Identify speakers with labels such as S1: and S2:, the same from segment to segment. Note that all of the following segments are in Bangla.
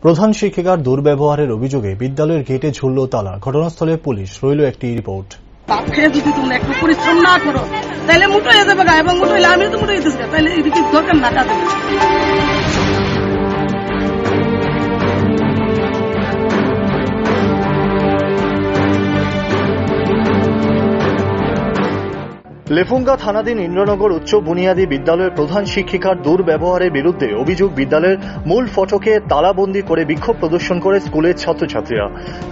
S1: প্রধান শিক্ষিকার দুর্ব্যবহারের অভিযোগে বিদ্যালয়ের গেটে ঝুলল তালা। ঘটনাস্থলে পুলিশ। রইল একটি রিপোর্ট।
S2: যদি তোমরা একটু পরিশ্রম না করো তাহলে মুঠো হয়ে যাবে গা, এবং মুঠো হইলে আমি তো মুঠো হইতেছি, তাহলে এদিকে দরকার না কাজ।
S1: লেফুঙ্গা থানাধীন ইন্দ্রনগর উচ্চ বুনিয়াদী বিদ্যালয়ের প্রধান শিক্ষিকার দুর্ব্যবহারের বিরুদ্ধে অভিযোগ। বিদ্যালয়ের মূল ফটকে তালাবন্দি করে বিক্ষোভ প্রদর্শন করে স্কুলের ছাত্রছাত্রীরা।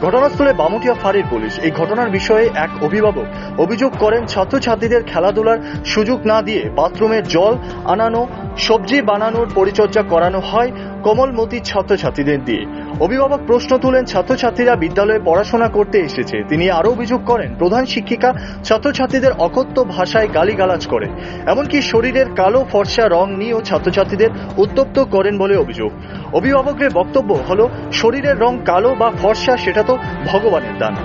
S1: ঘটনাস্থলে বামুটিয়া ফাঁড়ির পুলিশ। এই ঘটনার বিষয়ে এক অভিভাবক অভিযোগ করেন, ছাত্রছাত্রীদের খেলাধুলার সুযোগ না দিয়ে বাথরুমের জল আনানো, সবজি বানানোর পরিচর্যা করানো হয় কোমলমতি ছাত্রছাত্রীদের দিয়ে। অভিভাবক প্রশ্ন তুলেন, ছাত্রছাত্রীরা বিদ্যালয়ে পড়াশোনা করতে এসেছে। তিনি আরও অভিযোগ করেন, প্রধান শিক্ষিকা ছাত্রছাত্রীদের অকথ্য ভাষায় গালিগালাজ করে, এমনকি শরীরের কালো ফর্সা রং নিয়েও ছাত্রছাত্রীদের উত্তপ্ত করেন বলে অভিযোগ। অভিভাবকের বক্তব্য হলো, শরীরের রং কালো বা ফর্সা সেটা তো ভগবানের দান।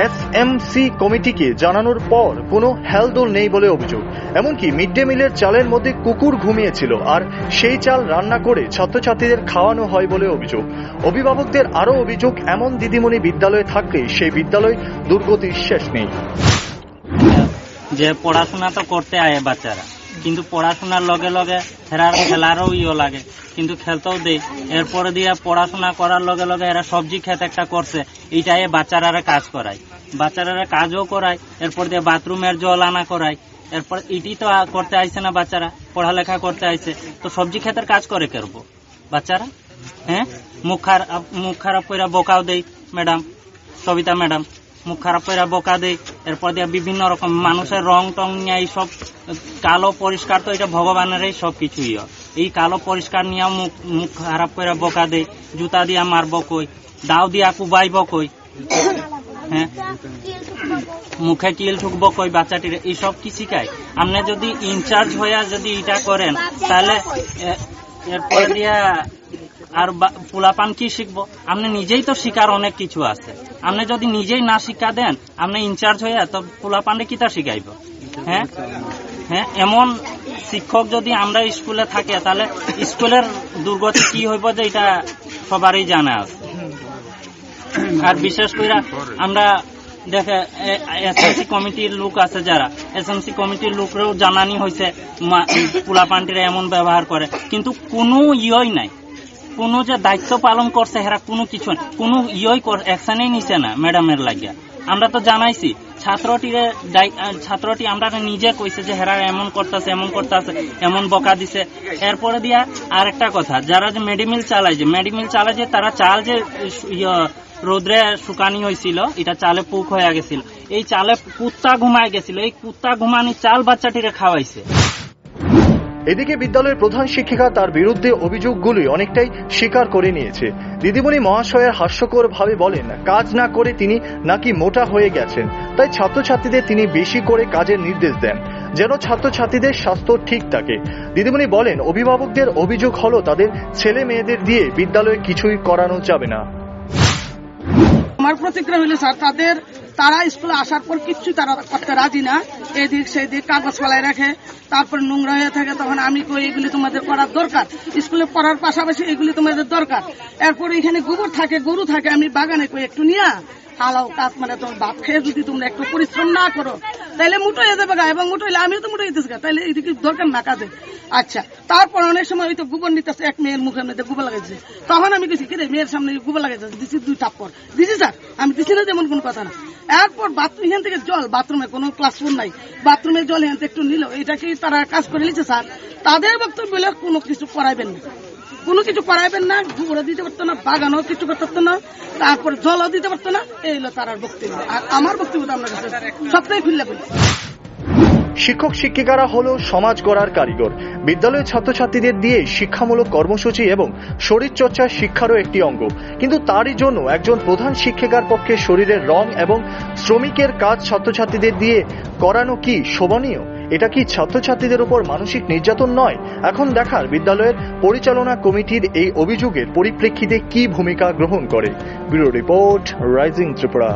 S1: এসএমসি কমিটিকে জানানোর পর কোনো হেলদোল নেই বলে অভিযোগ। এমনকি মিড ডে মিলের চালের মধ্যে কুকুর ঘুমিয়েছিল, আর সেই চাল রান্না করে ছাত্রছাত্রীদের খাওয়ানো হয় বলে অভিযোগ। অভিভাবকদের আরও অভিযোগ, এমন দিদিমণি বিদ্যালয়ে থাকলে সেই বিদ্যালয় দুর্গতির শেষ নেই।
S3: যে পড়াশোনা তো করতে আয় বাচ্চারা, কিন্তু পড়াশোনার লগে লগে খেলারও লাগে, কিন্তু খেলতেও দেয়। এরপরে দিয়ে পড়াশোনা করার লগে লগে এরা সবজি খেতে একটা করছে, এইটাই বাচ্চারা কাজ করায়, বাচ্চারা কাজও করায়। এরপর দিয়ে বাথরুমের জল আনা করায়। এরপর এটি তো করতে আইছে না, বাচ্চারা পড়ালেখা করতে আইছে, তো সবজি ক্ষেতের কাজ করে করবো বাচ্চারা। হ্যাঁ, মুখ খারাপ করে বোকাও দেয় ম্যাডাম, সবিতা ম্যাডাম মুখ খারাপ করে বোকা দেয়। এরপর দিয়ে বিভিন্ন রকম মানুষের রং টং নিয়ে এইসব কালো পরিষ্কার, তো এটা ভগবানেরই সব কিছুই। এই কালো পরিষ্কার নিয়ে মুখ খারাপ করে বোকা দেয়, জুতা দিয়া মারব কই, দাও দিয়া কুবাইব কই, হ্যাঁ মুখে কিল ঠুকবো কই বাচ্চাটির, এইসব কি শিখায়? আপনি যদি ইনচার্জ হইয়া যদি এটা করেন, তাহলে এরপর দিয়া আর পোলাপান কি শিখবো? আপনি নিজেই তো শিকার অনেক কিছু আছে। আপনি যদি নিজেই না শিক্ষা দেন, আপনি ইনচার্জ হইয়া, তো পোলাপানরে কি তা শিখাইব? হ্যাঁ হ্যাঁ, এমন শিক্ষক যদি আমরা স্কুলে থাকে, তাহলে স্কুলের দুর্গতি কি হইব যে এটা সবারই জানা আছে। আর বিশেষ করে আমরা দেখে এসএমসি কমিটির লোক আছে, যারা এসএমসি কমিটির লোকরাও জানানি হয়েছে পোলাপানটিরা এমন ব্যবহার করে, কিন্তু কোনো ইয়ই নাই, কোনো যে দায়িত্ব পালন করছে হেরা কোনো কিছু কোনো অ্যাকশনই নিছে না ম্যাডামের লাগিয়া। আমরা তো জানাইছি ছাত্রটি আমরা নিজে কইছে যে হেরা এমন করতেছে এমন বকা দিছে। এরপরে দিয়া আর একটা কথা, যারা যে মেডিমিল চালায় যে তারা চাল যে রোদ্রে শুকানি হয়েছিল, এটা চালে পুক হয়ে গেছিল, এই চালে কুত্তা ঘুমায় গেছিল, এই কুত্তা ঘুমানি চাল বাচ্চাটিরে খাওয়াইছে।
S1: এদিকে বিদ্যালয়ের প্রধান শিক্ষিকা তার বিরুদ্ধে অভিযোগগুলি অনেকটাই স্বীকার করে নিয়েছে। দিদিমণি মহাশয়ের হাস্যকর ভাবে বলেন, কাজ না করে তিনি নাকি মোটা হয়ে গেছেন, তাই ছাত্রছাত্রীদের তিনি বেশি করে কাজের নির্দেশ দেন, যেন ছাত্রছাত্রীদের স্বাস্থ্য ঠিক থাকে। দিদিমণি বলেন, অভিভাবকদের অভিযোগ হলো তাদের ছেলে মেয়েদের দিয়ে বিদ্যালয়ে কিছুই করানো যাবে না।
S2: আমার প্রতিক্রিয়া হইলে স্যার, তারা স্কুলে আসার পর কিচ্ছু তারা করতে রাজি না, এদিক সেদিক কাগজ ফেলায় রাখে, তারপর নোংরা হয়ে থাকে। তখন আমি কই, এগুলি তোমাদের করার দরকার, স্কুলে পড়ার পাশাপাশি এগুলি তোমাদের দরকার। এরপর এখানে গোবর থাকে, গরু থাকে, আমি বাগানে কই একটু নিয়ে হালাও কাজ, মানে তোমার বাপ খেয়ে যদি তোমরা একটু পরিশ্রম না করো তাহলে মুঠো হয়ে যাবে গা, এবং মুঠো হইলে আমিও তো মুঠো হইতেছি, তাহলে এদিকে দরকার না কাজে। আচ্ছা, তারপর অনেক সময় হয়তো গোবর নিতেছে, এক মেয়ের মুখের মধ্যে গোবর লাগাইছে, তখন আমি গেছি, কিরে মেয়ের সামনে গোবর লাগাইছে, দিচ্ছি 2 থাপ্পড় দিচ্ছি স্যার, আমি দিচ্ছি না, যেমন কোনো কথা না। এরপর এখান থেকে জল, বাথরুমে কোনো ক্লাসরুম নাই, বাথরুমের জল এখান থেকে একটু নিল, এটা কি তারা কাজ করে নিচ্ছে স্যার? তাদের বক্তব্য বলে কোনো কিছু করাইবেন না, কোনো কিছু করাইবেন না, গোবরও দিতে পারতো না, বাগানও কিছু করতে পারতো না, তারপর জলও দিতে পারতো না। এই হলো তার বক্তব্য। আর আমার বক্তব্য আপনার কাছে সবটাই খুললে বলি,
S1: শিক্ষক শিক্ষিকারা হলো সমাজ গড়ার কারিগর। বিদ্যালয়ের ছাত্রছাত্রীদের দিয়ে শিক্ষামূলক কর্মসূচি এবং শরীরচর্চা শিক্ষারও একটি অঙ্গ, কিন্তু তারই জন্য একজন প্রধান শিক্ষিকার পক্ষে শরীরের রং এবং শ্রমিকের কাজ ছাত্রছাত্রীদের দিয়ে করানো কি শোভনীয়? এটা কি ছাত্রছাত্রীদের উপর মানসিক নির্যাতন নয়? এখন দেখার বিদ্যালয়ের পরিচালনা কমিটির এই অভিযোগের পরিপ্রেক্ষিতে কি ভূমিকা গ্রহণ করে। Bureau report, rising Tripura.